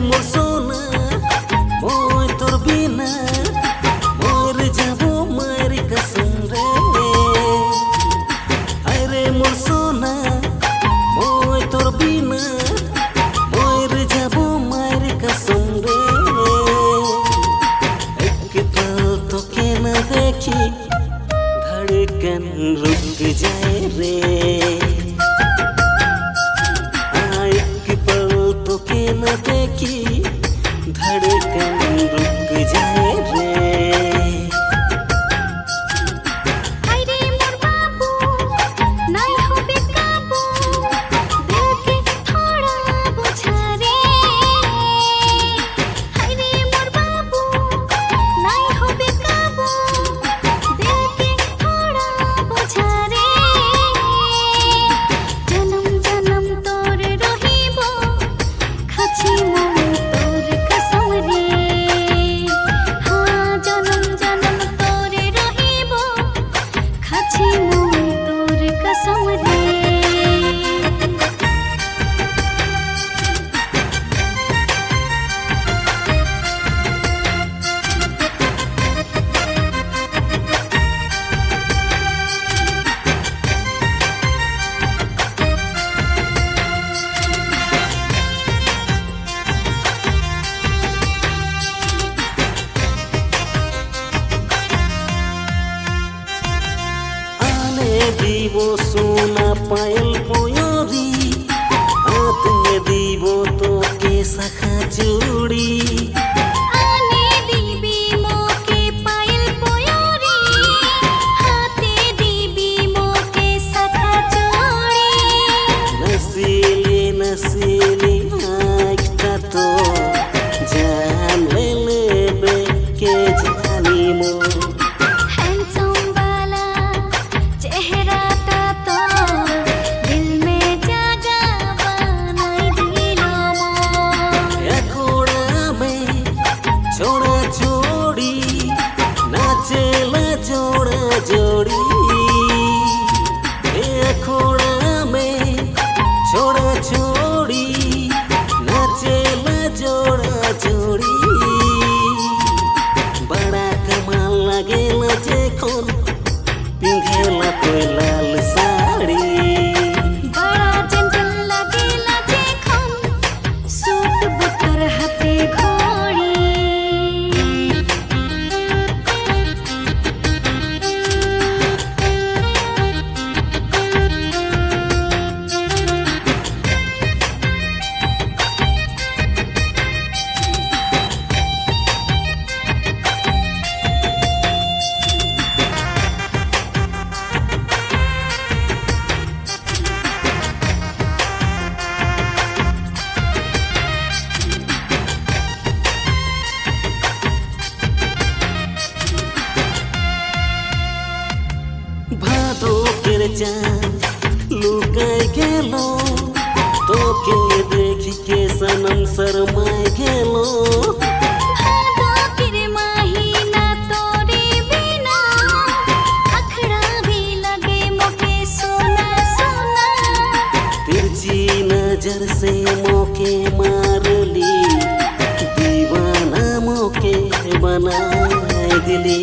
मोर सोना मोय तोर बिना मोर जाबो मार कसम रे अरे मोर सोना मोय तोर बिना मोर जाबो मार कसम रे एक पल तो के न देखी धड़कन रुक जाए रे न देखी धड़कन रुक जाए रे अरे मोर बाबू नहीं हो बेकाबू दिल के थोड़ा बुझा रे अरे मोर बाबू नहीं हो बेकाबू दिल के थोड़ा बुझा रे जन्म जन्म तोर रहिबो खाची मोर तोर कसम रे हाँ जन्म जन्म तोर रहिबो खाची मोर तोर कसम रे दीबो सोना पायल पोयोरी आते दीबो तो के सखा चूड़ी आने दीबी मोके पायल पोयोरी हाथे दीबी मोके सखा चूड़ी नसीली नसीली आँखटा तो जान ले लेबे के जानी मो नाचेला जोड़ा जोड़ी खोड़ा में छोड़ा छोड़ी नाचेला जोड़ा जोड़ी बड़ा कमाल लगेला जेखन पिंधेला कोई लाल साड़ी बड़ा जंजल लगेला जेखन सूट बुटर हाथे घोड़ी भादो केर चाँद लुकाई गेलो तो के देखी के सनम शरमाई गेलो भादो केर महीना तोरे बिना अखड़ा भी लगे मोके सोना सोना तिरछी नजर से मोके मारली दीवाना मोके बनाए दिली